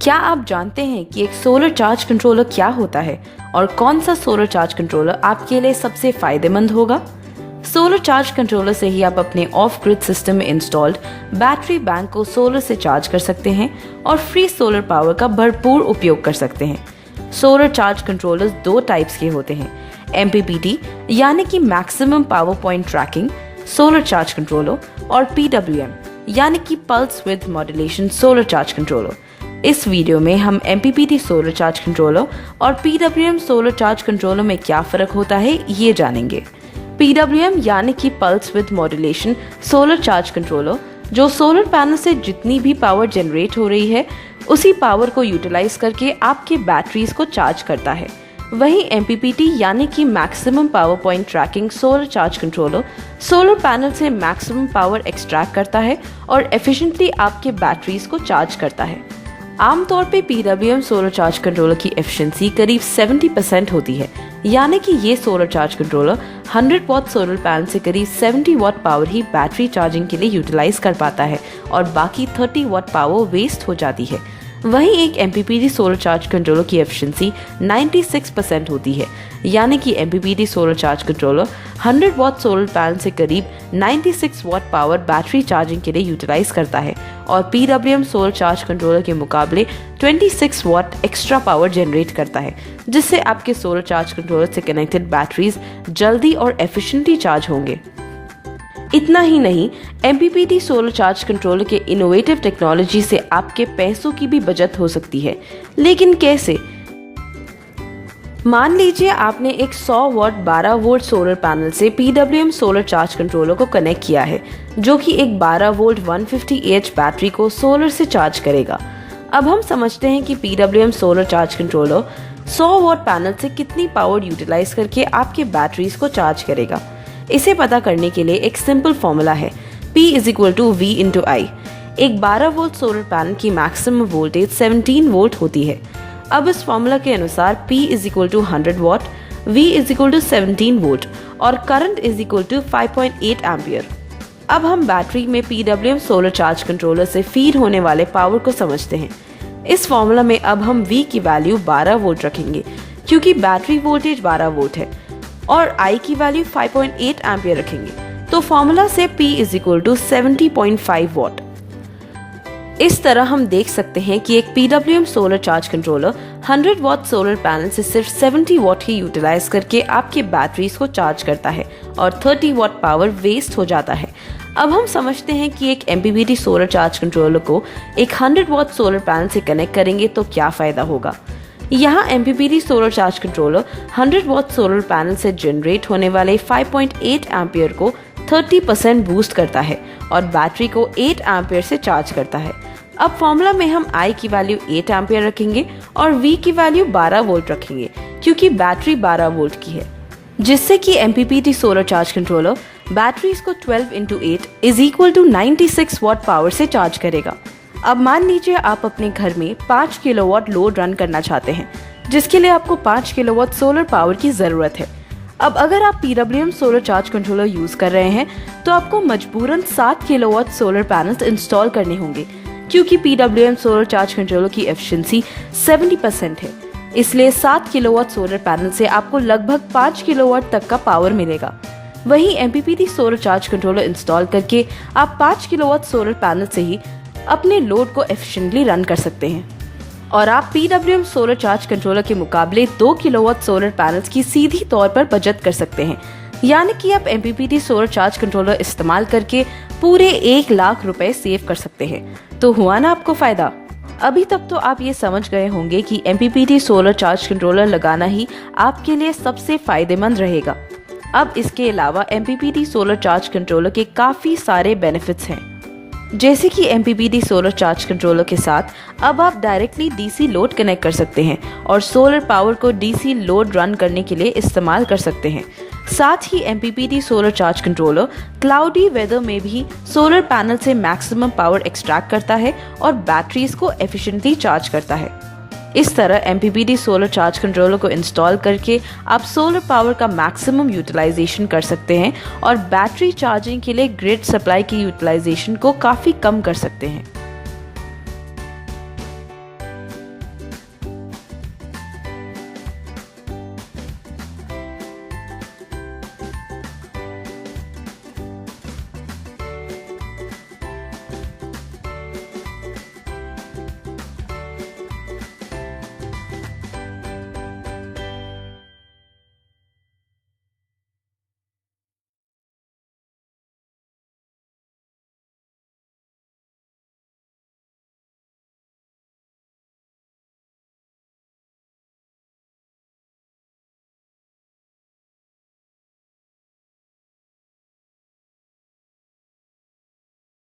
क्या आप जानते हैं कि एक सोलर चार्ज कंट्रोलर क्या होता है और कौन सा सोलर चार्ज कंट्रोलर आपके लिए सबसे फायदेमंद होगा? सोलर चार्ज कंट्रोलर से ही आप अपने ऑफ ग्रिड सिस्टम में इंस्टॉल्ड बैटरी बैंक को सोलर से चार्ज कर सकते हैं और फ्री सोलर पावर का भरपूर उपयोग कर सकते हैं। सोलर चार्ज कंट्रोलर्स दो टाइप्स के होते हैं, MPPT यानी कि maximum power point tracking solar charge controller और PWM यानी कि pulse with modulation solar charge controller. इस वीडियो में हम MPPT सोलर चार्ज कंट्रोलर और PWM सोलर चार्ज कंट्रोलर में क्या फर्क होता है ये जानेंगे। PWM यानी कि pulse with modulation solar charge controller जो सोलर पैनल से जितनी भी पावर जनरेट हो रही है उसी पावर को यूटिलाइज करके आपके बैटरीज को चार्ज करता है। वहीं MPPT यानी कि maximum power point tracking solar charge controller solar panel से मैक्सिमम पावर एक्सट्रैक्ट करता है और एफिशिएंटली आपके बैटरीज को चार्ज करता है। आमतौर पे PWM सोलर चार्ज कंट्रोलर की एफिशिएंसी करीब 70% होती है, यानी कि ये solar charge controller 100 what solar panel से करीब 70 what power he battery charging के लिए यूटिलाइज कर पाता है और बाकी 30 वॉट पावर वेस्ट हो जाती है। वहीं एक MPPT सोलर चार्ज कंट्रोलर की एफिशिएंसी 96% होती है, यानी कि MPPT solar charge controller 100 what solar panel से करीब 96 वॉट पावर बैटरी चार्जिंग के लिए यूटिलाइज करता है और PWM सोलर चार्ज कंट्रोलर के मुकाबले 26 वॉट एक्स्ट्रा पावर जनरेट करता है, जिससे आपके सोलर चार्ज कंट्रोलर से कनेक्टेड बैटरीज जल्दी और एफिशिएंटली चार्ज होंगे। इतना ही नहीं, MPPT सोलर चार्ज कंट्रोलर के इनोवेटिव टेक्नोलॉजी से आपके पैसों की भी बचत हो सकती है। लेकिन कैसे? मान लीजिए आपने एक 100 वॉट 12 वोल्ट सोलर पैनल से PWM सोलर चार्ज कंट्रोलर को कनेक्ट किया है, जो कि एक 12 वोल्ट 150Ah बैटरी को सोलर से चार्ज करेगा। अब हम समझते हैं कि PWM solar charge controller 100 what panel से कितनी पावर यूटिलाइज करके आपके बैटरीज को चार्ज करेगा। इसे पता करने के लिए एक सिंपल फॉर्मूला है, P = V × I। एक 12 वोल्ट सोलर पैनल की मैक्सिमम वोल्टेज 17 वोल्ट होती है। अब इस फॉर्मूला के अनुसार P = 100 वॉट, V = 17 वोल्ट और करंट = 5.8 एम्पियर। अब हम बैटरी में PWM सोलर चार्ज कंट्रोलर से फीड होने वाले पावर को समझते हैं। इस फॉर्मूला में अब हम V की वैल्यू 12 वोल्ट रखेंगे क्योंकि बैटरी वोल्टेज 12 वोल्ट है और I की वैल्यू 5.8 एम्पियर रखेंगे, तो फॉर्मूला से P = 70.5 वॉट। इस तरह हम देख सकते हैं कि एक PWM solar charge controller 100 what solar panel से सिर्फ 70 वॉट ही यूटिलाइज करके आपके बैटरीज को चार्ज करता है और 30 वॉट पावर वेस्ट हो जाता है। अब हम समझते हैं कि एक MPPT सोलर चार्ज कंट्रोलर को एक 100 वॉट सोलर पैनल से कनेक्ट करेंगे तो क्या फायदा होगा। यहाँ MPPT solar charge controller 100 what solar panel से जनरेट होने वाले 5.8 एम्पियर को 30% बूस्ट करता है और बैटरी को 8 एम्पियर से चार्ज करता है। अब फॉर्मूला में हम I की वैल्यू 8 एम्पियर रखेंगे और V की वैल्यू 12 वोल्ट रखेंगे क्योंकि बैटरी 12 वोल्ट की है, जिससे कि MPPT solar charge controller batteries को 12 × 8 = 96 वॉट पावर से चार्ज करेगा। अब मान लीजिए आप अपने घर में 5 किलोवाट लोड रन करना चाहते हैं, जिसके लिए आपको 5 किलोवाट सोलर पावर की जरूरत है। अब अगर आप PWM solar charge controller use कर रहे हैं तो आपको मजबूरन 7 किलोवाट सोलर पैनल्स इंस्टॉल करने होंगे क्योंकि PWM सोलर चार्ज कंट्रोलर की एफिशिएंसी 70% है। इसलिए 7 किलोवाट सोलर पैनल से आपको लगभग 5 किलोवाट तक का पावर मिलेगा। वहीं MPPT solar charge controller install करके आप 5 किलोवाट सोलर पैनल से ही अपने लोड को एफिशिएंटली रन कर सकते हैं और आप PWM सोलर चार्ज कंट्रोलर के मुकाबले 2 किलोवाट सोलर पैनल्स की सीधी तौर पर बचत कर सकते हैं, यानी कि आप MPPT सोलर चार्ज कंट्रोलर इस्तेमाल करके पूरे 1 लाख रुपए सेव कर सकते हैं। तो हुआ ना आपको फायदा। अभी तक तो आप ये समझ गए होंगे कि MPPT सोलर चार्ज कंट्रोलर लगाना ही आपके लिए सबसे फायदेमंद रहेगा। अब इसके अलावा MPPT सोलर चार्ज कंट्रोलर के काफी सारे बेनिफिट्स हैं, जैसे कि MPPT सोलर चार्ज कंट्रोलर के साथ अब आप डायरेक्टली DC लोड कनेक्ट कर सकते हैं और सोलर पावर को DC लोड रन करने के लिए इस्तेमाल कर सकते हैं। साथ ही MPPT solar charge controller cloudy weather में भी सोलर पैनल से मैक्सिमम पावर एक्सट्रैक्ट करता है और बैटरीज को एफिशिएंटली चार्ज करता है। इस तरह MPPT सोलर चार्ज कंट्रोलर को इंस्टॉल करके आप सोलर पावर का मैक्सिमम यूटिलाइजेशन कर सकते हैं और बैटरी चार्जिंग के लिए ग्रिड सप्लाई की यूटिलाइजेशन को काफ़ी कम कर सकते हैं।